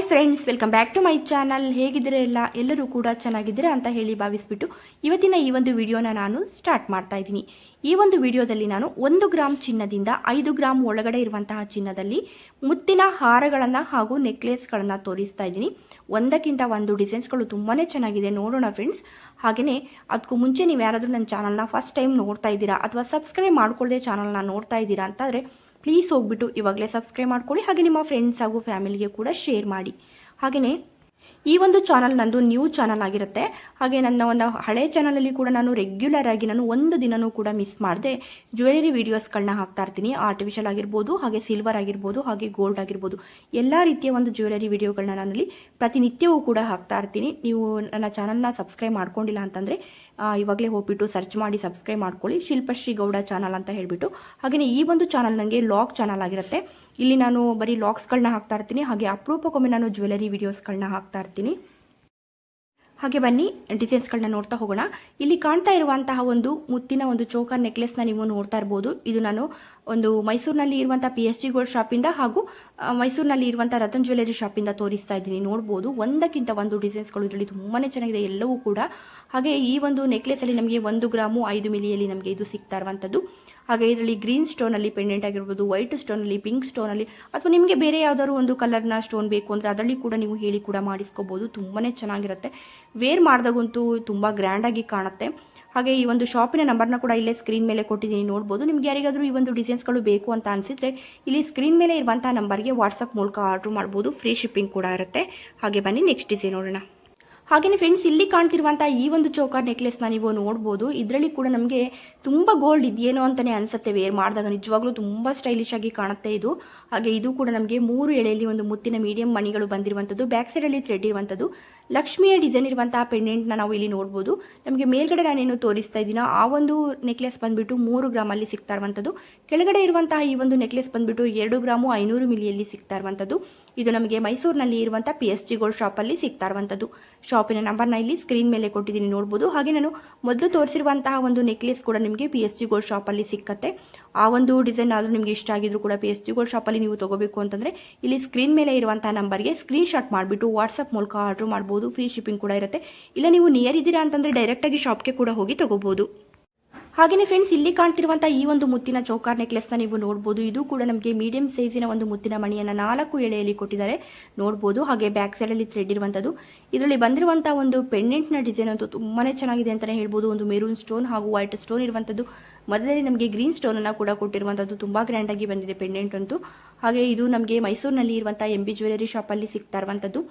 Hi friends, welcome back to my channel. ಹೇಗಿದ್ದೀರಾ ಎಲ್ಲರೂ ಕೂಡ ಚೆನ್ನಾಗಿದ್ದೀರಾ ಅಂತ ಹೇಳಿ ಭಾವಿಸ್ಬಿಟ್ಟು ಇವತ್ತಿನ ಈ ಒಂದು ವಿಡಿಯೋನ ನಾನು ಸ್ಟಾರ್ಟ್ ಮಾಡ್ತಾ ಇದ್ದೀನಿ. ಈ ಒಂದು ವಿಡಿಯೋದಲ್ಲಿ ನಾನು 1 ಗ್ರಾಮ್ ಚಿನ್ನದಿಂದ 5 ಗ್ರಾಮ್ ಒಳಗಡೆ ಇರುವಂತಹ ಚಿನ್ನದಲ್ಲಿ ಮುತ್ತಿನ ಹಾರಗಳನ್ನು ಹಾಗೂ ನೆಕ್ಲೆಸ್ಗಳನ್ನು ತೋರಿಸ್ತಾ ಇದ್ದೀನಿ. ಒಂದಕ್ಕಿಂತ ಒಂದು ಡಿಸೈನ್ಸ್ಗಳು ತುಂಬಾ ಚೆನ್ನಾಗಿದೆ, ನೋಡೋಣ ಫ್ರೆಂಡ್ಸ್. ಹಾಗೆಯೇ ಅದಕ್ಕೂ ಮುಂಚೆ ನೀವು ಯಾರಾದರೂ ನನ್ನ ಚಾನಲ್ನ ಫಸ್ಟ್ ಟೈಮ್ ನೋಡ್ತಾ ಇದ್ದೀರಾ ಅಥವಾ ಸಬ್ಸ್ಕ್ರೈಬ್ ಮಾಡ್ಕೊಳ್ಳದೆ ಚಾನಲ್ನ ನೋಡ್ತಾ ಇದ್ದೀರಾ ಅಂತಂದರೆ ಪ್ಲೀಸ್ ಹೋಗ್ಬಿಟ್ಟು ಇವಾಗಲೇ ಸಬ್ಸ್ಕ್ರೈಬ್ ಮಾಡ್ಕೊಳ್ಳಿ. ಹಾಗೆ ನಿಮ್ಮ ಫ್ರೆಂಡ್ಸ್ ಹಾಗೂ ಫ್ಯಾಮಿಲಿಗೆ ಕೂಡ ಶೇರ್ ಮಾಡಿ. ಹಾಗೆಯೇ ಈ ಒಂದು ಚಾನಲ್ ನಂದು ನ್ಯೂ ಚಾನಲ್ ಆಗಿರುತ್ತೆ. ಹಾಗೆ ನನ್ನ ಒಂದು ಹಳೆ ಚಾನಲಲ್ಲಿ ಕೂಡ ನಾನು ರೆಗ್ಯುಲರ್ ಆಗಿ ನಾನು ಒಂದು ದಿನನೂ ಕೂಡ ಮಿಸ್ ಮಾಡದೆ ಜ್ಯುವೆಲರಿ ವೀಡಿಯೋಸ್ಗಳನ್ನ ಹಾಕ್ತಾ ಇರ್ತೀನಿ. ಆರ್ಟಿಫಿಷಿಯಲ್ ಆಗಿರ್ಬೋದು, ಹಾಗೆ ಸಿಲ್ವರ್ ಆಗಿರ್ಬೋದು, ಹಾಗೆ ಗೋಲ್ಡ್ ಆಗಿರ್ಬೋದು, ಎಲ್ಲ ರೀತಿಯ ಒಂದು ಜ್ಯುವೆಲರಿ ವಿಡಿಯೋಗಳನ್ನ ನಾನಲ್ಲಿ ಪ್ರತಿನಿತ್ಯವೂ ಕೂಡ ಹಾಕ್ತಾ ಇರ್ತೀನಿ. ನೀವು ನನ್ನ ಚಾನಲ್ನ ಸಬ್ಸ್ಕ್ರೈಬ್ ಮಾಡ್ಕೊಂಡಿಲ್ಲ ಅಂತಂದರೆ ಇವಾಗಲೇ ಹೋಗ್ಬಿಟ್ಟು ಸರ್ಚ್ ಮಾಡಿ ಸಬ್ಸ್ಕ್ರೈಬ್ ಮಾಡ್ಕೊಳ್ಳಿ, ಶಿಲ್ಪಶ್ರೀ ಗೌಡ ಚಾನಲ್ ಅಂತ ಹೇಳಿಬಿಟ್ಟು. ಹಾಗೆಯೇ ಈ ಒಂದು ಚಾನಲ್ ನನಗೆ ಲಾಗ್ ಚಾನಲ್ ಆಗಿರುತ್ತೆ. ಇಲ್ಲಿ ನಾನು ಬರೀ ಲಾಗ್ಸ್ಗಳನ್ನ ಹಾಕ್ತಾ ಇರ್ತೀನಿ, ಹಾಗೆ ಅಪರೂಪಕ್ಕೊಮ್ಮೆ ನಾನು ಜ್ಯುವೆಲರಿ ವಿಡಿಯೋಸ್ಗಳನ್ನ ಹಾಕ್ತಾ ಇರ್ತೀನಿ. ಹಾಗೆ ಬನ್ನಿ ಡಿಸೈನ್ಸ್ಗಳನ್ನ ನೋಡ್ತಾ ಹೋಗೋಣ. ಇಲ್ಲಿ ಕಾಣ್ತಾ ಇರುವಂತಹ ಒಂದು ಮುತ್ತಿನ ಒಂದು ಚೋಕರ್ ನೆಕ್ಲೆಸ್ನ ನೀವು ನೋಡ್ತಾ ಇರ್ಬೋದು. ಇದು ನಾನು ಒಂದು ಮೈಸೂರಿನಲ್ಲಿ ಇರುವಂಥ PSG ಗೋಲ್ಡ್ ಶಾಪಿಂದ ಹಾಗೂ ಮೈಸೂರಿನಲ್ಲಿ ಇರುವಂಥ ರತನ್ ಜ್ಯುವೆಲರಿ ಶಾಪಿಂದ ತೋರಿಸ್ತಾ ಇದ್ದೀನಿ. ನೋಡ್ಬೋದು ಒಂದಕ್ಕಿಂತ ಒಂದು ಡಿಸೈನ್ಸ್ಗಳು ಇದರಲ್ಲಿ ತುಂಬಾ ಚೆನ್ನಾಗಿದೆ ಎಲ್ಲವೂ ಕೂಡ. ಹಾಗೆ ಈ ಒಂದು ನೆಕ್ಲೆಸಲ್ಲಿ ನಮಗೆ 1 ಗ್ರಾಮು 5 ಮಿಲಿಯಲ್ಲಿ ನಮಗೆ ಇದು ಸಿಗ್ತಾ ಇರುವಂಥದ್ದು. ಹಾಗೆ ಇದರಲ್ಲಿ ಗ್ರೀನ್ ಸ್ಟೋನಲ್ಲಿ ಪೆಂಡೆಂಟ್ ಆಗಿರ್ಬೋದು, ವೈಟ್ ಸ್ಟೋನಲ್ಲಿ, ಪಿಂಕ್ ಸ್ಟೋನಲ್ಲಿ, ಅಥವಾ ನಿಮಗೆ ಬೇರೆ ಯಾವುದಾದ್ರು ಒಂದು ಕಲರ್ನ ಸ್ಟೋನ್ ಬೇಕು ಅಂದರೆ ಅದರಲ್ಲಿ ಕೂಡ ನೀವು ಹೇಳಿ ಕೂಡ ಮಾಡಿಸ್ಕೋಬೋದು. ತುಂಬಾ ಚೆನ್ನಾಗಿರುತ್ತೆ, ವೇರ್ ಮಾಡಿದಾಗಂತೂ ತುಂಬ ಗ್ರ್ಯಾಂಡಾಗಿ ಕಾಣುತ್ತೆ. ಹಾಗೆ ಈ ಒಂದು ಶಾಪಿನ ನಂಬರ್ನ ಕೂಡ ಇಲ್ಲೇ ಸ್ಕ್ರೀನ್ ಮೇಲೆ ಕೊಟ್ಟಿದ್ದೀನಿ, ನೋಡ್ಬೋದು. ನಿಮ್ಗೆ ಯಾರಿಗಾದರೂ ಈ ಒಂದು ಡಿಸೈನ್ಸ್ಗಳು ಬೇಕು ಅಂತ ಅನಿಸಿದ್ರೆ ಇಲ್ಲಿ ಸ್ಕ್ರೀನ್ ಮೇಲೆ ಇರುವಂಥ ನಂಬರ್ಗೆ ವಾಟ್ಸಪ್ ಮೂಲಕ ಆರ್ಡ್ರ್ ಮಾಡ್ಬೋದು, ಫ್ರೀ ಶಿಪ್ಪಿಂಗ್ ಕೂಡ ಇರುತ್ತೆ. ಹಾಗೆ ಬನ್ನಿ ನೆಕ್ಸ್ಟ್ ಡಿಸೈನ್ ನೋಡೋಣ. ಹಾಗೆಯೇ ಫ್ರೆಂಡ್ಸ್, ಇಲ್ಲಿ ಕಾಣ್ತಿರುವಂಥ ಈ ಒಂದು ಚೋಕರ್ ನೆಕ್ಲೆಸ್ನ ನೀವು ನೋಡ್ಬೋದು. ಇದರಲ್ಲಿ ಕೂಡ ನಮಗೆ ತುಂಬ ಗೋಲ್ಡ್ ಇದೆಯೇನೋ ಅಂತಲೇ ಅನಿಸುತ್ತೆ, ವೇರ್ ಮಾಡಿದಾಗ ನಿಜವಾಗ್ಲೂ ತುಂಬ ಸ್ಟೈಲಿಶ್ ಆಗಿ ಕಾಣುತ್ತೆ ಇದು. ಹಾಗೆ ಇದು ಕೂಡ ನಮಗೆ 3 ಎಳೆಯಲ್ಲಿ ಒಂದು ಮುತ್ತಿನ ಮೀಡಿಯಂ ಮಣಿಗಳು ಬಂದಿರುವಂಥದ್ದು, ಬ್ಯಾಕ್ ಸೈಡಲ್ಲಿ ಥ್ರೆಡ್ ಇರುವಂಥದ್ದು, ಲಕ್ಷ್ಮಿಯ ಡಿಸೈನ್ ಇರುವಂತಹ ಪೆಂಡೆಂಟ್ನ ನಾವು ಇಲ್ಲಿ ನೋಡ್ಬೋದು. ನಮಗೆ ಮೇಲ್ಗಡೆ ನಾನೇನು ತೋರಿಸ್ತಾ ಇದ್ದೀನೋ ಆ ಒಂದು ನೆಕ್ಲೆಸ್ ಬಂದುಬಿಟ್ಟು 3 ಗ್ರಾಮಲ್ಲಿ ಸಿಗ್ತಾ ಇರುವಂಥದ್ದು. ಕೆಳಗಡೆ ಇರುವಂತಹ ಈ ಒಂದು ನೆಕ್ಲೆಸ್ ಬಂದುಬಿಟ್ಟು 2 ಗ್ರಾಮು 500 ಮಿಲಿಯಲ್ಲಿ ಸಿಗ್ತಾ ಇರುವಂಥದ್ದು. ಇದು ನಮಗೆ ಮೈಸೂರಿನಲ್ಲಿ ಇರುವಂಥ PSG ಗೋಲ್ಡ್ ಶಾಪಲ್ಲಿ ಸಿಗ್ತಾ ಇರುವಂಥದ್ದು. ಶಾಪಿನ ನಂಬರ್ನ ಇಲ್ಲಿ ಸ್ಕ್ರೀನ್ ಮೇಲೆ ಕೊಟ್ಟಿದ್ದೀನಿ, ನೋಡ್ಬೋದು. ಹಾಗೆ ನಾನು ಮೊದಲು ತೋರಿಸಿರುವಂತಹ ಒಂದು ನೆಕ್ಲೆಸ್ ಕೂಡ ನಿಮಗೆ PSG ಗೋಲ್ಡ್ ಶಾಪಲ್ಲಿ ಸಿಕ್ಕತ್ತೆ. ಆ ಒಂದು ಡಿಸೈನ್ ಆದರೂ ನಿಮಗೆ ಇಷ್ಟ ಆಗಿದ್ರು ಕೂಡ PSG ಗೋಲ್ಡ್ ಶಾಪಲ್ಲಿ ನೀವು ತಗೋಬೇಕು ಅಂತಂದರೆ ಇಲ್ಲಿ ಸ್ಕ್ರೀನ್ ಮೇಲೆ ಇರುವಂತಹ ನಂಬರ್ಗೆ ಸ್ಕ್ರೀನ್ ಶಾಟ್ ಮಾಡಿಬಿಟ್ಟು ವಾಟ್ಸಪ್ ಮೂಲಕ ಆರ್ಡ್ರ್ ಮಾಡ್ಬೋದು, ಫ್ರೀ ಶಿಪ್ಪಿಂಗ್ ಕೂಡ ಇರುತ್ತೆ. ಇಲ್ಲ ನೀವು ನಿಯರ್ ಇದ್ದೀರಾ ಅಂತಂದರೆ ಡೈರೆಕ್ಟಾಗಿ ಶಾಪ್ಗೆ ಕೂಡ ಹೋಗಿ ತಗೋಬೋದು. ಹಾಗೆಯೇ ಫ್ರೆಂಡ್ಸ್, ಇಲ್ಲಿ ಕಾಣ್ತಿರುವಂಥ ಈ ಒಂದು ಮುತ್ತಿನ ಚೌಕಾರ್ ನೆಕ್ಲೆಸ್ನ ನೀವು ನೋಡ್ಬೋದು. ಇದು ಕೂಡ ನಮಗೆ ಮೀಡಿಯಂ ಸೈಜಿನ ಒಂದು ಮುತ್ತಿನ ಮಣಿಯನ್ನು 4 ಎಳೆಯಲ್ಲಿ ಕೊಟ್ಟಿದ್ದಾರೆ, ನೋಡ್ಬೋದು. ಹಾಗೆ ಬ್ಯಾಕ್ ಸೈಡಲ್ಲಿ ಥ್ರೆಡ್ ಇರುವಂಥದ್ದು. ಇದರಲ್ಲಿ ಬಂದಿರುವಂಥ ಒಂದು ಪೆಂಡೆಂಟ್ನ ಡಿಸೈನ್ ಅಂತೂ ತುಂಬಾ ಚೆನ್ನಾಗಿದೆ ಅಂತಲೇ ಹೇಳ್ಬೋದು. ಒಂದು ಮೆರೂನ್ ಸ್ಟೋನ್ ಹಾಗೂ ವೈಟ್ ಸ್ಟೋನ್ ಇರುವಂಥದ್ದು, ಮಧ್ಯದಲ್ಲಿ ನಮಗೆ ಗ್ರೀನ್ ಸ್ಟೋನನ್ನು ಕೂಡ ಕೊಟ್ಟಿರುವಂಥದ್ದು. ತುಂಬ ಗ್ರ್ಯಾಂಡಾಗಿ ಬಂದಿದೆ ಪೆಂಡೆಂಟ್ ಅಂತೂ. ಹಾಗೆ ಇದು ನಮಗೆ ಮೈಸೂರಿನಲ್ಲಿ ಇರುವಂಥ MB ಜ್ಯುವೆಲರಿ ಶಾಪಲ್ಲಿ ಸಿಗ್ತಾ ಇರುವಂಥದ್ದು.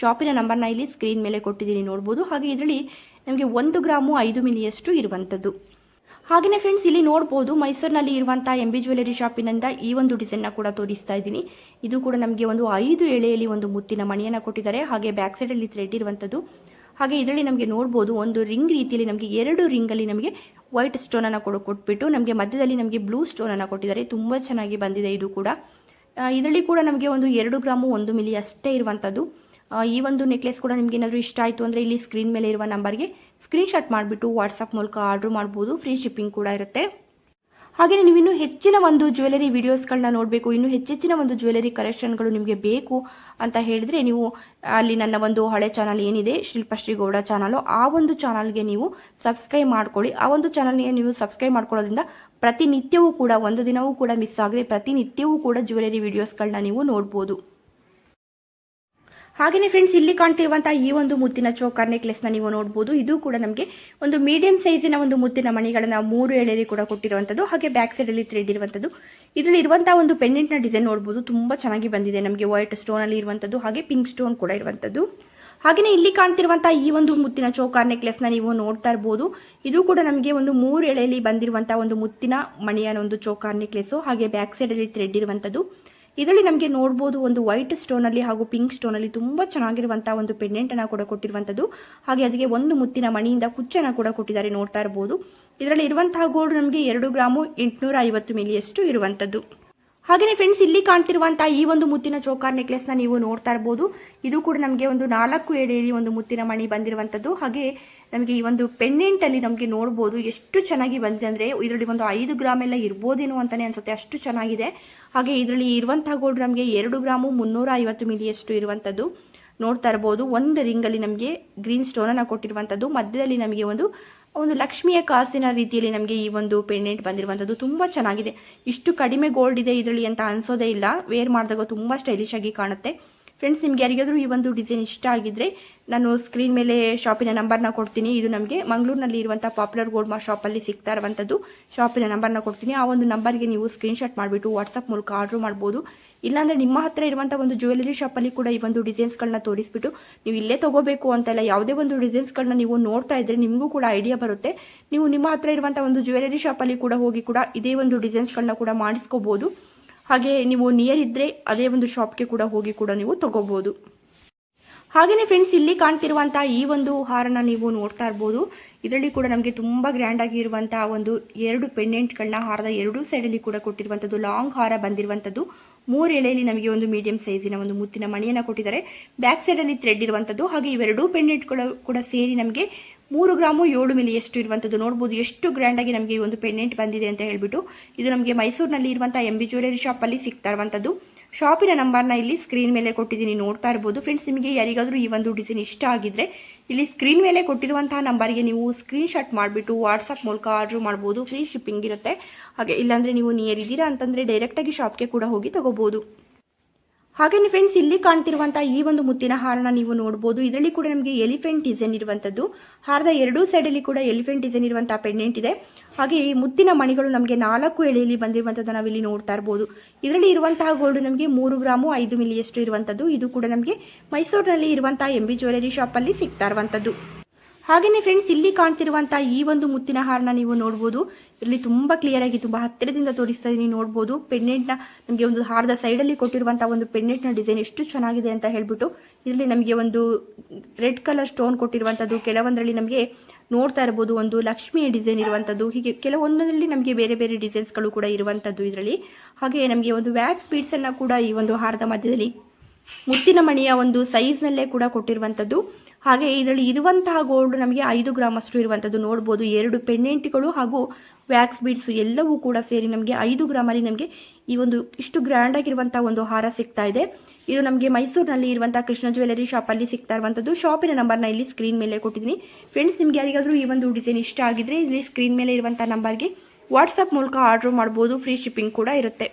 ಶಾಪಿನ ನಂಬರ್ನ ಇಲ್ಲಿ ಸ್ಕ್ರೀನ್ ಮೇಲೆ ಕೊಟ್ಟಿದ್ದೀನಿ, ನೋಡ್ಬೋದು. ಹಾಗೆ ಇದರಲ್ಲಿ ನಮಗೆ 1 ಗ್ರಾಮು 5 ಮಿಲಿಯಷ್ಟು ಇರುವಂಥದ್ದು. ಹಾಗೆಯೇ ಫ್ರೆಂಡ್ಸ್, ಇಲ್ಲಿ ನೋಡ್ಬೋದು ಮೈಸೂರಿನಲ್ಲಿ ಇರುವಂಥ MB ಜ್ಯುವೆಲರಿ ಶಾಪಿನಿಂದ ಈ ಒಂದು ಡಿಸೈನ್ನ ಕೂಡ ತೋರಿಸ್ತಾ ಇದ್ದೀನಿ. ಇದು ಕೂಡ ನಮಗೆ ಒಂದು 5 ಎಳೆಯಲ್ಲಿ ಒಂದು ಮುತ್ತಿನ ಮಣಿಯನ್ನು ಕೊಟ್ಟಿದ್ದಾರೆ. ಹಾಗೆ ಬ್ಯಾಕ್ ಸೈಡಲ್ಲಿ ಥ್ರೆಡ್ ಇರುವಂಥದ್ದು. ಹಾಗೆ ಇದರಲ್ಲಿ ನಮಗೆ ನೋಡ್ಬೋದು ಒಂದು ರಿಂಗ್ ರೀತಿಯಲ್ಲಿ ನಮಗೆ 2 ರಿಂಗಲ್ಲಿ ನಮಗೆ ವೈಟ್ ಸ್ಟೋನನ್ನು ಕೊಟ್ಬಿಟ್ಟು ನಮಗೆ ಮಧ್ಯದಲ್ಲಿ ನಮಗೆ ಬ್ಲೂ ಸ್ಟೋನನ್ನು ಕೊಟ್ಟಿದ್ದಾರೆ. ತುಂಬ ಚೆನ್ನಾಗಿ ಬಂದಿದೆ ಇದು ಕೂಡ. ಇದರಲ್ಲಿ ಕೂಡ ನಮಗೆ ಒಂದು 2 ಗ್ರಾಮು 1 ಮಿಲಿ ಅಷ್ಟೇ ಇರುವಂಥದ್ದು. ಈ ಒಂದು ನೆಕ್ಲೆಸ್ ಕೂಡ ನಿಮ್ಗೆ ಏನಾದರೂ ಇಷ್ಟ ಆಯಿತು ಅಂದರೆ ಇಲ್ಲಿ ಸ್ಕ್ರೀನ್ ಮೇಲೆ ಇರುವ ನಂಬರ್ಗೆ ಸ್ಕ್ರೀನ್ಶಾಟ್ ಮಾಡಿಬಿಟ್ಟು ವಾಟ್ಸಪ್ ಮೂಲಕ ಆರ್ಡ್ರ್ ಮಾಡ್ಬೋದು, ಫ್ರೀ ಶಿಪ್ಪಿಂಗ್ ಕೂಡ ಇರುತ್ತೆ. ಹಾಗೆಯೇ ನೀವು ಇನ್ನೂ ಹೆಚ್ಚಿನ ಒಂದು ಜ್ಯುವೆಲರಿ ವಿಡಿಯೋಸ್ಗಳನ್ನ ನೋಡಬೇಕು, ಇನ್ನೂ ಹೆಚ್ಚಿನ ಒಂದು ಜ್ಯುವೆಲರಿ ಕಲೆಕ್ಷನ್ಗಳು ನಿಮಗೆ ಬೇಕು ಅಂತ ಹೇಳಿದ್ರೆ ನೀವು ಅಲ್ಲಿ ನನ್ನ ಒಂದು ಹಳೆ ಚಾನಲ್ ಏನಿದೆ ಶಿಲ್ಪಶ್ರೀ ಗೌಡ ಚಾನಲು, ಆ ಒಂದು ಚಾನಲ್ಗೆ ನೀವು ಸಬ್ಸ್ಕ್ರೈಬ್ ಮಾಡ್ಕೊಳ್ಳಿ. ಆ ಒಂದು ಚಾನಲ್ಗೆ ನೀವು ಸಬ್ಸ್ಕ್ರೈಬ್ ಮಾಡ್ಕೊಳ್ಳೋದ್ರಿಂದ ಪ್ರತಿನಿತ್ಯವೂ ಕೂಡ, ಒಂದು ದಿನವೂ ಕೂಡ ಮಿಸ್ ಆಗದೆ ಪ್ರತಿನಿತ್ಯವೂ ಕೂಡ ಜ್ಯುವೆಲರಿ ವಿಡಿಯೋಸ್ಗಳನ್ನ ನೀವು ನೋಡ್ಬೋದು. ಹಾಗೆಯೇ ಫ್ರೆಂಡ್ಸ್, ಇಲ್ಲಿ ಕಾಣ್ತಿರುವಂಥ ಈ ಒಂದು ಮುತ್ತಿನ ಚೋಕರ್ ನೆಕ್ಲೆಸ್ನ ನೀವು ನೋಡ್ಬೋದು. ಇದು ಕೂಡ ನಮಗೆ ಒಂದು ಮೀಡಿಯಂ ಸೈಜಿನ ಒಂದು ಮುತ್ತಿನ ಮಣಿಗಳನ್ನು 3 ಎಳೆಯಲ್ಲಿ ಕೂಡ ಕೊಟ್ಟಿರುವಂಥದ್ದು. ಹಾಗೆ ಬ್ಯಾಕ್ ಸೈಡಲ್ಲಿ ಥ್ರೆಡ್ ಇರುವಂಥದ್ದು. ಇದರಲ್ಲಿ ಇರುವಂಥ ಒಂದು ಪೆಂಡೆಂಟ್ನ ಡಿಸೈನ್ ನೋಡ್ಬೋದು, ತುಂಬ ಚೆನ್ನಾಗಿ ಬಂದಿದೆ. ನಮಗೆ ವೈಟ್ ಸ್ಟೋನಲ್ಲಿ ಇರುವಂಥದ್ದು, ಹಾಗೆ ಪಿಂಕ್ ಸ್ಟೋನ್ ಕೂಡ ಇರುವಂಥದ್ದು. ಹಾಗೆಯೇ ಇಲ್ಲಿ ಕಾಣ್ತಿರುವಂಥ ಈ ಒಂದು ಮುತ್ತಿನ ಚೋಕರ್ ನೆಕ್ಲೆಸ್ನ ನೀವು ನೋಡ್ತಾ ಇರ್ಬೋದು. ಇದು ಕೂಡ ನಮಗೆ ಒಂದು 3 ಎಳೆಯಲ್ಲಿ ಬಂದಿರುವಂಥ ಒಂದು ಮುತ್ತಿನ ಮಣಿಯ ಒಂದು ಚೋಕರ್ ನೆಕ್ಲೆಸ್ಸು. ಹಾಗೆ ಬ್ಯಾಕ್ ಸೈಡಲ್ಲಿ ಥ್ರೆಡ್ ಇರುವಂಥದ್ದು. ಇದರಲ್ಲಿ ನಮಗೆ ನೋಡ್ಬೋದು ಒಂದು ವೈಟ್ ಸ್ಟೋನಲ್ಲಿ ಹಾಗೂ ಪಿಂಕ್ ಸ್ಟೋನಲ್ಲಿ ತುಂಬ ಚೆನ್ನಾಗಿರುವಂಥ ಒಂದು ಪೆಂಡೆಂಟನ್ನು ಕೂಡ ಕೊಟ್ಟಿರುವಂಥದ್ದು. ಹಾಗೆ ಅದಕ್ಕೆ ಒಂದು ಮುತ್ತಿನ ಮಣಿಯಿಂದ ಕುಚ್ಚನ್ನು ಕೂಡ ಕೊಟ್ಟಿದ್ದಾರೆ, ನೋಡ್ತಾ ಇರ್ಬೋದು. ಇದರಲ್ಲಿ ಇರುವಂತಹ ಗೋಲ್ಡ್ ನಮಗೆ 2 ಗ್ರಾಮು 850 ಮಿಲಿಯಷ್ಟು ಇರುವಂಥದ್ದು. ಹಾಗೆಯೇ ಫ್ರೆಂಡ್ಸ್, ಇಲ್ಲಿ ಕಾಣ್ತಿರುವಂಥ ಈ ಒಂದು ಮುತ್ತಿನ ಚೋಕರ್ ನೆಕ್ಲೆಸ್ನ ನೀವು ನೋಡ್ತಾ ಇರ್ಬೋದು. ಇದು ಕೂಡ ನಮಗೆ ಒಂದು 4 ಎಳೆಯಲ್ಲಿ ಒಂದು ಮುತ್ತಿನ ಮಣಿ ಬಂದಿರುವಂಥದ್ದು. ಹಾಗೆ ನಮಗೆ ಈ ಒಂದು ಪೆಂಡೆಂಟಲ್ಲಿ ನಮಗೆ ನೋಡ್ಬೋದು ಎಷ್ಟು ಚೆನ್ನಾಗಿ ಬಂದಿದೆ ಅಂದರೆ ಇದರಲ್ಲಿ ಒಂದು 5 ಗ್ರಾಮ್ ಎಲ್ಲ ಇರ್ಬೋದೇನೋ ಅಂತಲೇ ಅನಿಸುತ್ತೆ, ಅಷ್ಟು ಚೆನ್ನಾಗಿದೆ. ಹಾಗೆ ಇದರಲ್ಲಿ ಇರುವಂಥ ಗೋಲ್ಡ್ ನಮಗೆ 2 ಗ್ರಾಮು 350 ಮಿಲಿಯಷ್ಟು ಇರುವಂಥದ್ದು ನೋಡ್ತಾ ಇರ್ಬೋದು. ಒಂದು ರಿಂಗಲ್ಲಿ ನಮಗೆ ಗ್ರೀನ್ ಸ್ಟೋನನ್ನು ಕೊಟ್ಟಿರುವಂಥದ್ದು, ಮಧ್ಯದಲ್ಲಿ ನಮಗೆ ಒಂದು ಲಕ್ಷ್ಮಿಯ ಕಾಸಿನ ರೀತಿಯಲ್ಲಿ ನಮಗೆ ಈ ಒಂದು ಪೆಂಡೆಂಟ್ ಬಂದಿರುವಂಥದ್ದು ತುಂಬ ಚೆನ್ನಾಗಿದೆ. ಇಷ್ಟು ಕಡಿಮೆ ಗೋಲ್ಡ್ ಇದೆ ಇದರಲ್ಲಿ ಅಂತ ಅನಿಸೋದೇ ಇಲ್ಲ. ವೇರ್ ಮಾಡಿದಾಗ ತುಂಬ ಸ್ಟೈಲಿಶ್ ಆಗಿ ಕಾಣುತ್ತೆ. ಫ್ರೆಂಡ್ಸ್, ನಿಮ್ಗೆ ಯಾರಿಗಾದರೂ ಈ ಒಂದು ಡಿಸೈನ್ ಇಷ್ಟ ಆಗಿದ್ರೆ ನಾನು ಸ್ಕ್ರೀನ್ ಮೇಲೆ ಶಾಪಿನ ನಂಬರ್ನ ಕೊಡ್ತೀನಿ. ಇದು ನಮಗೆ ಮಂಗಳೂರಿನಲ್ಲಿ ಇರುವಂಥ ಪಾಪ್ಯುಲರ್ ಗೋಲ್ಡ್ ಶಾಪಲ್ಲಿ ಸಿಗ್ತಾ ಇರುವಂಥದ್ದು. ಶಾಪಿನ ನಂಬರ್ನ ಕೊಡ್ತೀನಿ. ಆ ಒಂದು ನಂಬರ್ಗೆ ನೀವು ಸ್ಕ್ರೀನ್ಶಾಟ್ ಮಾಡಿಬಿಟ್ಟು ವಾಟ್ಸಪ್ ಮೂಲಕ ಆರ್ಡ್ರ್ ಮಾಡ್ಬೋದು. ಇಲ್ಲಾಂದರೆ ನಿಮ್ಮ ಹತ್ರ ಇರುವಂಥ ಒಂದು ಜ್ಯುವೆಲರಿ ಶಾಪಲ್ಲಿ ಕೂಡ ಈ ಒಂದು ಡಿಸೈನ್ಸ್ಗಳನ್ನ ತೋರಿಸ್ಬಿಟ್ಟು ನೀವು ಇಲ್ಲೇ ತೊಗೋಬೇಕು ಅಂತೆಲ್ಲ ಯಾವುದೇ ಒಂದು ಡಿಸೈನ್ಸ್ಗಳನ್ನ ನೀವು ನೋಡ್ತಾ ಇದ್ದರೆ ನಿಮಗೂ ಕೂಡ ಐಡಿಯಾ ಬರುತ್ತೆ. ನೀವು ನಿಮ್ಮ ಹತ್ರ ಇರುವಂಥ ಒಂದು ಜ್ಯುವೆಲರಿ ಶಾಪಲ್ಲಿ ಕೂಡ ಹೋಗಿ ಕೂಡ ಇದೇ ಒಂದು ಡಿಸೈನ್ಸ್ಗಳನ್ನ ಕೂಡ ಮಾಡಿಸ್ಕೋಬೋದು. ಹಾಗೆ ನೀವು ನಿಯರ್ ಇದ್ದರೆ ಅದೇ ಒಂದು ಶಾಪ್ಗೆ ಕೂಡ ಹೋಗಿ ಕೂಡ ನೀವು ತೊಗೋಬೋದು. ಹಾಗೆಯೇ ಫ್ರೆಂಡ್ಸ್, ಇಲ್ಲಿ ಕಾಣ್ತಿರುವಂಥ ಈ ಒಂದು ಹಾರನ ನೀವು ನೋಡ್ತಾ ಇರ್ಬೋದು. ಇದರಲ್ಲಿ ಕೂಡ ನಮಗೆ ತುಂಬ ಗ್ರ್ಯಾಂಡಾಗಿ ಇರುವಂಥ ಒಂದು 2 ಪೆಂಡೆಂಟ್ಗಳನ್ನ ಹಾರದ 2 ಸೈಡಲ್ಲಿ ಕೂಡ ಕೊಟ್ಟಿರುವಂಥದ್ದು. ಲಾಂಗ್ ಹಾರ ಬಂದಿರುವಂಥದ್ದು. 3 ಎಳೆಯಲ್ಲಿ ನಮಗೆ ಒಂದು ಮೀಡಿಯಂ ಸೈಜಿನ ಒಂದು ಮುತ್ತಿನ ಮಣಿಯನ್ನು ಕೊಟ್ಟಿದ್ದಾರೆ. ಬ್ಯಾಕ್ ಸೈಡಲ್ಲಿ ಥ್ರೆಡ್ ಇರುವಂಥದ್ದು. ಹಾಗೆ ಇವೆರಡೂ ಪೆಂಡೆಂಟ್ಗಳು ಕೂಡ ಸೇರಿ ನಮಗೆ 3 ಗ್ರಾಮು 7 ಮಿಲಿಯಷ್ಟು ಇರುವಂಥದ್ದು. ನೋಡ್ಬೋದು ಎಷ್ಟು ಗ್ರ್ಯಾಂಡಾಗಿ ನಮಗೆ ಈ ಒಂದು ಪೆಂಡೆಂಟ್ ಬಂದಿದೆ ಅಂತ ಹೇಳ್ಬಿಟ್ಟು. ಇದು ನಮಗೆ ಮೈಸೂರಿನಲ್ಲಿ ಇರುವಂಥ MB ಜ್ಯುವೆಲರಿ ಶಾಪಲ್ಲಿ ಸಿಗ್ತಾ ಇರುವಂಥದ್ದು. ಶಾಪಿನ ನಂಬರ್ನ ಇಲ್ಲಿ ಸ್ಕ್ರೀನ್ ಮೇಲೆ ಕೊಟ್ಟಿದ್ದೀನಿ, ನೋಡ್ತಾ ಇರ್ಬೋದು. ಫ್ರೆಂಡ್ಸ್, ನಿಮಗೆ ಯಾರಿಗಾದರೂ ಈ ಒಂದು ಡಿಸೈನ್ ಇಷ್ಟ ಆಗಿದ್ರೆ ಇಲ್ಲಿ ಸ್ಕ್ರೀನ್ ಮೇಲೆ ಕೊಟ್ಟಿರುವಂತಹ ನಂಬರ್ಗೆ ನೀವು ಸ್ಕ್ರೀನ್ಶಾಟ್ ಮಾಡಿಬಿಟ್ಟು ವಾಟ್ಸಪ್ ಮೂಲಕ ಆರ್ಡ್ರ್ ಮಾಡ್ಬೋದು. ಫ್ರೀ ಶಿಪ್ಪಿಂಗ್ ಇರುತ್ತೆ. ಹಾಗೆ ಇಲ್ಲಾಂದರೆ ನೀವು ನಿಯರ್ ಇದ್ದೀರಾ ಅಂತಂದರೆ ಡೈರೆಕ್ಟಾಗಿ ಶಾಪ್ಗೆ ಕೂಡ ಹೋಗಿ ತಗೋಬೋದು. ಹಾಗೆಯೇ ಫ್ರೆಂಡ್ಸ್, ಇಲ್ಲಿ ಕಾಣ್ತಿರುವಂಥ ಈ ಒಂದು ಮುತ್ತಿನ ಹಾರನ ನೀವು ನೋಡ್ಬೋದು. ಇದರಲ್ಲಿ ಕೂಡ ನಮಗೆ ಎಲಿಫೆಂಟ್ ಡಿಸೈನ್ ಇರುವಂಥದ್ದು. ಹಾರದ 2 ಸೈಡಲ್ಲಿ ಕೂಡ ಎಲಿಫೆಂಟ್ ಡಿಸೈನ್ ಇರುವಂಥ ಪೆಂಡೆಂಟ್ ಇದೆ. ಹಾಗೆ ಈ ಮುತ್ತಿನ ಮಣಿಗಳು ನಮಗೆ 4 ಎಳೆಯಲ್ಲಿ ಬಂದಿರುವಂಥದ್ದು ನಾವಿಲ್ಲಿ ನೋಡ್ತಾ ಇರ್ಬೋದು. ಇದರಲ್ಲಿ ಇರುವಂತಹ ಗೋಲ್ಡ್ ನಮಗೆ 3 ಗ್ರಾಮು 5 ಮಿಲಿಯಷ್ಟು ಇರುವಂಥದ್ದು. ಇದು ಕೂಡ ನಮಗೆ ಮೈಸೂರಿನಲ್ಲಿ ಇರುವಂಥ MB ಜ್ಯುವೆಲರಿ ಶಾಪಲ್ಲಿ ಸಿಗ್ತಾ ಇರುವಂಥದ್ದು. ಹಾಗೆಯೇ ಫ್ರೆಂಡ್ಸ್, ಇಲ್ಲಿ ಕಾಣ್ತಿರುವಂಥ ಈ ಒಂದು ಮುತ್ತಿನ ಹಾರನ ನೀವು ನೋಡ್ಬೋದು. ಇಲ್ಲಿ ತುಂಬ ಕ್ಲಿಯರಾಗಿ ತುಂಬ ಹತ್ತಿರದಿಂದ ತೋರಿಸ್ತಾ ಇದ್ದೀನಿ, ನೋಡ್ಬೋದು. ಪೆಂಡೆಂಟ್ನ ನಮಗೆ ಒಂದು ಹಾರದ ಸೈಡಲ್ಲಿ ಕೊಟ್ಟಿರುವಂಥ ಒಂದು ಪೆಂಡೆಂಟ್ನ ಡಿಸೈನ್ ಎಷ್ಟು ಚೆನ್ನಾಗಿದೆ ಅಂತ ಹೇಳ್ಬಿಟ್ಟು. ಇದರಲ್ಲಿ ನಮಗೆ ಒಂದು ರೆಡ್ ಕಲರ್ ಸ್ಟೋನ್ ಕೊಟ್ಟಿರುವಂಥದ್ದು. ಕೆಲವೊಂದರಲ್ಲಿ ನಮಗೆ ನೋಡ್ತಾ ಇರ್ಬೋದು ಒಂದು ಲಕ್ಷ್ಮಿಯ ಡಿಸೈನ್ ಇರುವಂಥದ್ದು. ಹೀಗೆ ಕೆಲವೊಂದರಲ್ಲಿ ನಮಗೆ ಬೇರೆ ಬೇರೆ ಡಿಸೈನ್ಸ್ಗಳು ಕೂಡ ಇರುವಂಥದ್ದು ಇದರಲ್ಲಿ. ಹಾಗೆ ನಮಗೆ ಒಂದು ವ್ಯಾಕ್ಸ್ ಬೀಡ್ಸನ್ನು ಕೂಡ ಈ ಒಂದು ಹಾರದ ಮಧ್ಯದಲ್ಲಿ ಮುತ್ತಿನ ಮಣಿಯ ಒಂದು ಸೈಜ್ನಲ್ಲೇ ಕೂಡ ಕೊಟ್ಟಿರುವಂಥದ್ದು. ಹಾಗೆ ಇದರಲ್ಲಿ ಇರುವಂತಹ ಗೋಲ್ಡ್ ನಮಗೆ 5 ಗ್ರಾಮ್ ಅಷ್ಟು ಇರುವಂಥದ್ದು. ನೋಡ್ಬೋದು 2 ಪೆಂಡೆಂಟ್ಗಳು ಹಾಗೂ ವ್ಯಾಕ್ಸ್ ಬೀಡ್ಸು ಎಲ್ಲವೂ ಕೂಡ ಸೇರಿ ನಮಗೆ 5 ಗ್ರಾಮಲ್ಲಿ ನಮಗೆ ಈ ಒಂದು ಇಷ್ಟು ಗ್ರ್ಯಾಂಡ್ ಆಗಿರುವಂಥ ಒಂದು ಹಾರ ಸಿಗ್ತಾ ಇದೆ. ಇದು ನಮಗೆ ಮೈಸೂರಿನಲ್ಲಿ ಇರುವಂಥ ಕೃಷ್ಣ ಜ್ಯುವೆಲರಿ ಶಾಪಲ್ಲಿ ಸಿಗ್ತಾ ಇರುವಂಥದ್ದು. ಶಾಪಿನ ನಂಬರ್ನ ಇಲ್ಲಿ ಸ್ಕ್ರೀನ್ ಮೇಲೆ ಕೊಟ್ಟಿದ್ದೀನಿ. ಫ್ರೆಂಡ್ಸ್, ನಿಮಗೆ ಯಾರಿಗಾದರೂ ಈ ಒಂದು ಡಿಸೈನ್ ಇಷ್ಟ ಆಗಿದ್ರೆ ಇಲ್ಲಿ ಸ್ಕ್ರೀನ್ ಮೇಲೆ ಇರುವಂಥ ನಂಬರ್ಗೆ ವಾಟ್ಸಪ್ ಮೂಲಕ ಆರ್ಡ್ರ್ ಮಾಡ್ಬೋದು. ಫ್ರೀ ಶಿಪ್ಪಿಂಗ್ ಕೂಡ ಇರುತ್ತೆ.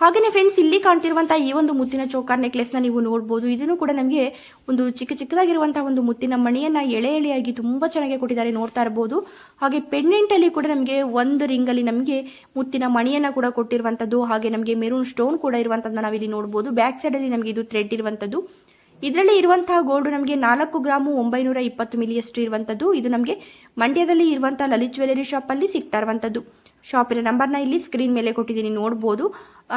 ಹಾಗೆಯೇ ಫ್ರೆಂಡ್ಸ್, ಇಲ್ಲಿ ಕಾಣ್ತಿರುವಂಥ ಈ ಒಂದು ಮುತ್ತಿನ ಚೋಕರ್ ನೆಕ್ಲೆಸ್ನ ನೀವು ನೋಡ್ಬೋದು. ಇದನ್ನು ಕೂಡ ನಮಗೆ ಒಂದು ಚಿಕ್ಕದಾಗಿರುವಂಥ ಒಂದು ಮುತ್ತಿನ ಮಣಿಯನ್ನು ಎಳೆ ಎಳೆಯಾಗಿ ತುಂಬ ಚೆನ್ನಾಗಿ ಕೊಟ್ಟಿದ್ದಾರೆ, ನೋಡ್ತಾ ಇರ್ಬೋದು. ಹಾಗೆ ಪೆಂಡೆಂಟಲ್ಲಿ ಕೂಡ ನಮಗೆ ಒಂದು ರಿಂಗಲ್ಲಿ ನಮಗೆ ಮುತ್ತಿನ ಮಣಿಯನ್ನು ಕೂಡ ಕೊಟ್ಟಿರುವಂಥದ್ದು. ಹಾಗೆ ನಮಗೆ ಮೆರೂನ್ ಸ್ಟೋನ್ ಕೂಡ ಇರುವಂಥದ್ದನ್ನ ನಾವಿಲ್ಲಿ ನೋಡ್ಬೋದು. ಬ್ಯಾಕ್ ಸೈಡಲ್ಲಿ ನಮಗೆ ಇದು ಥ್ರೆಡ್ ಇರುವಂಥದ್ದು. ಇದರಲ್ಲಿ ಇರುವಂತಹ ಗೋಲ್ಡ್ ನಮಗೆ 4 ಗ್ರಾಮು 920 ಮಿಲಿಯಷ್ಟು ಇರುವಂಥದ್ದು. ಇದು ನಮಗೆ ಮಂಡ್ಯದಲ್ಲಿ ಇರುವಂಥ ಲಲಿತ್ ಜ್ಯುವೆಲರಿ ಶಾಪಲ್ಲಿ ಸಿಗ್ತಾ ಇರುವಂಥದ್ದು. ಶಾಪಿನ ನಂಬರ್ನ ಇಲ್ಲಿ ಸ್ಕ್ರೀನ್ ಮೇಲೆ ಕೊಟ್ಟಿದ್ದೀನಿ, ನೋಡ್ಬೋದು.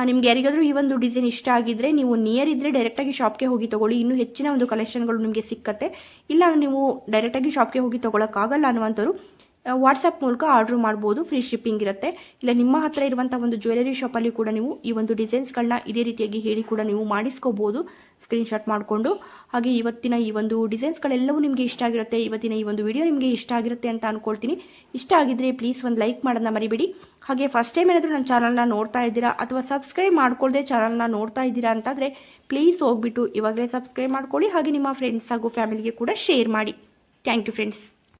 ನಿಮ್ಗೆ ಯಾರಿಗಾದರೂ ಈ ಒಂದು ಡಿಸೈನ್ ಇಷ್ಟ ಆಗಿದ್ರೆ ನೀವು ನಿಯರ್ ಇದ್ದರೆ ಡೈರೆಕ್ಟಾಗಿ ಶಾಪ್ಗೆ ಹೋಗಿ ತೊಗೊಳ್ಳಿ. ಇನ್ನೂ ಹೆಚ್ಚಿನ ಒಂದು ಕಲೆಕ್ಷನ್ಗಳು ನಿಮಗೆ ಸಿಕ್ಕತ್ತೆ. ಇಲ್ಲ ನೀವು ಡೈರೆಕ್ಟಾಗಿ ಶಾಪ್ಗೆ ಹೋಗಿ ತೊಗೊಳಕ್ಕಾಗಲ್ಲ ಅನ್ನುವಂಥವ್ರು ವಾಟ್ಸಪ್ ಮೂಲಕ ಆರ್ಡ್ರ್ ಮಾಡ್ಬೋದು. ಫ್ರೀ ಶಿಪ್ಪಿಂಗ್ ಇರುತ್ತೆ. ಇಲ್ಲ ನಿಮ್ಮ ಹತ್ರ ಇರುವಂಥ ಒಂದು ಜ್ಯುವೆಲರಿ ಶಾಪಲ್ಲಿ ಕೂಡ ನೀವು ಈ ಒಂದು ಡಿಸೈನ್ಸ್ಗಳನ್ನ ಇದೇ ರೀತಿಯಾಗಿ ಹೇಳಿ ಕೂಡ ನೀವು ಮಾಡಿಸ್ಕೋಬೋದು ಸ್ಕ್ರೀನ್ಶಾಟ್ ಮಾಡಿಕೊಂಡು. ಹಾಗೆ ಇವತ್ತಿನ ಈ ಒಂದು ಡಿಸೈನ್ಸ್ಗಳೆಲ್ಲವೂ ನಿಮಗೆ ಇಷ್ಟ ಆಗಿರುತ್ತೆ. ಇವತ್ತಿನ ಈ ಒಂದು ವಿಡಿಯೋ ನಿಮಗೆ ಇಷ್ಟ ಆಗಿರುತ್ತೆ ಅಂತ ಅಂದ್ಕೊಳ್ತೀನಿ. ಇಷ್ಟ ಆಗಿದ್ದರೆ ಪ್ಲೀಸ್ ಒಂದು ಲೈಕ್ ಮಾಡೋದನ್ನ ಮರಿಬೇಡಿ. ಹಾಗೆ ಫಸ್ಟ್ ಟೈಮ್ ಏನಾದರೂ ನನ್ನ ಚಾನಲ್ನ ನೋಡ್ತಾ ಇದ್ದೀರಾ ಅಥವಾ ಸಬ್ಸ್ಕ್ರೈಬ್ ಮಾಡ್ಕೊಳ್ಳದೆ ಚಾನಲ್ನ ನೋಡ್ತಾ ಇದ್ದೀರಾ ಅಂತಂದರೆ ಪ್ಲೀಸ್ ಹೋಗ್ಬಿಟ್ಟು ಇವಾಗಲೇ ಸಬ್ಸ್ಕ್ರೈಬ್ ಮಾಡ್ಕೊಳ್ಳಿ. ಹಾಗೆ ನಿಮ್ಮ ಫ್ರೆಂಡ್ಸ್ ಹಾಗೂ ಫ್ಯಾಮಿಲಿಗೆ ಕೂಡ ಶೇರ್ ಮಾಡಿ. Thank you friends.